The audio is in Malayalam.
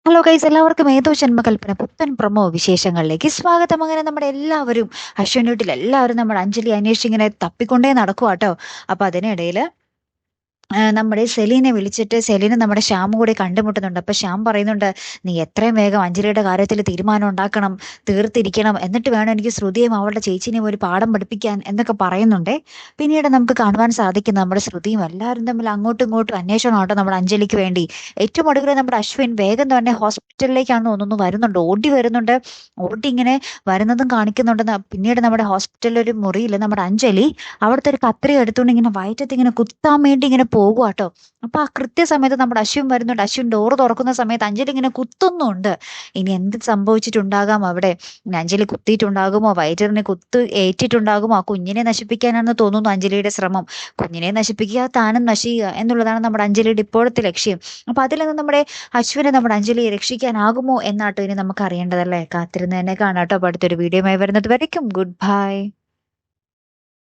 ഹലോ ഗൈസ്, എല്ലാവർക്കും ഏതോ ജന്മകൽപ്പന പുത്തൻ പ്രൊമോ വിശേഷങ്ങളിലേക്ക് സ്വാഗതം. അങ്ങനെ നമ്മുടെ എല്ലാവരും അശ്വിൻ വീട്ടിൽ എല്ലാവരും നമ്മുടെ അഞ്ജലി അന്വേഷിച്ച് ഇങ്ങനെ തപ്പിക്കൊണ്ടേ നടക്കുവാട്ടോ. അപ്പൊ അതിനിടയിൽ നമ്മുടെ സെലീനെ വിളിച്ചിട്ട് സെലീനെ നമ്മുടെ ശ്യാം കൂടി കണ്ടുമുട്ടുന്നുണ്ട്. അപ്പൊ ശ്യാം പറയുന്നുണ്ട്, നീ എത്രയും വേഗം അഞ്ജലിയുടെ കാര്യത്തിൽ തീരുമാനം ഉണ്ടാക്കണം, തീർത്തിരിക്കണം, എന്നിട്ട് വേണം എനിക്ക് ശ്രുതിയും അവളുടെ ചേച്ചിനെയും ഒരു പാഠം പഠിപ്പിക്കാൻ എന്നൊക്കെ പറയുന്നുണ്ടേ. പിന്നീട് നമുക്ക് കാണുവാൻ സാധിക്കും നമ്മുടെ ശ്രുതിയും എല്ലാവരും തമ്മിൽ അങ്ങോട്ടും ഇങ്ങോട്ടും അന്വേഷണം ആട്ടോ നമ്മുടെ അഞ്ജലിക്ക് വേണ്ടി. ഏറ്റവും ഒടുവിൽ നമ്മുടെ അശ്വിൻ വേഗം തന്നെ ഹോസ്പിറ്റലിലേക്കാണെന്ന് തോന്നുന്നു വരുന്നുണ്ട്, ഓടി വരുന്നുണ്ട്. ഓടി ഇങ്ങനെ വരുന്നതും കാണിക്കുന്നുണ്ടെന്ന്. പിന്നീട് നമ്മുടെ ഹോസ്പിറ്റലിൽ ഒരു മുറിയിൽ നമ്മുടെ അഞ്ജലി അവിടുത്തെ ഒരു കത്രിക എടുത്തുകൊണ്ട് ഇങ്ങനെ വയറ്റത്ത് ഇങ്ങനെ കുത്താൻ വേണ്ടി ഇങ്ങനെ പോകുവാട്ടോ. അപ്പൊ ആ കൃത്യസമയത്ത് നമ്മുടെ അശ്വിൻ വരുന്നുണ്ട്. അശ്വിൻ ഡോറ് തുറക്കുന്ന സമയത്ത് അഞ്ജലി ഇങ്ങനെ കുത്തുന്നുണ്ട്. ഇനി എന്ത് സംഭവിച്ചിട്ടുണ്ടാകാം അവിടെ? ഇനി അഞ്ജലി കുത്തിയിട്ടുണ്ടാകുമോ? വയറ്റിനെ കുത്ത് ഏറ്റിട്ടുണ്ടാകുമോ? ആ കുഞ്ഞിനെ നശിപ്പിക്കാനാണെന്ന് തോന്നുന്നു അഞ്ജലിയുടെ ശ്രമം. കുഞ്ഞിനെ നശിപ്പിക്കുക, താനും നശിക്കുക എന്നുള്ളതാണ് നമ്മുടെ അഞ്ജലിയുടെ ഇപ്പോഴത്തെ ലക്ഷ്യം. അപ്പൊ അതിൽ നിന്ന് നമ്മുടെ അശ്വിനെ നമ്മുടെ അഞ്ജലിയെ രക്ഷിക്കാനാകുമോ എന്നാട്ടോ ഇനി നമുക്ക് അറിയേണ്ടതല്ലേ. കാത്തിരുന്ന് തന്നെ കാണാട്ടോ. അപ്പൊ അടുത്തൊരു വീഡിയോയുമായി വരുന്നത് വരയ്ക്കും ഗുഡ് ബൈ.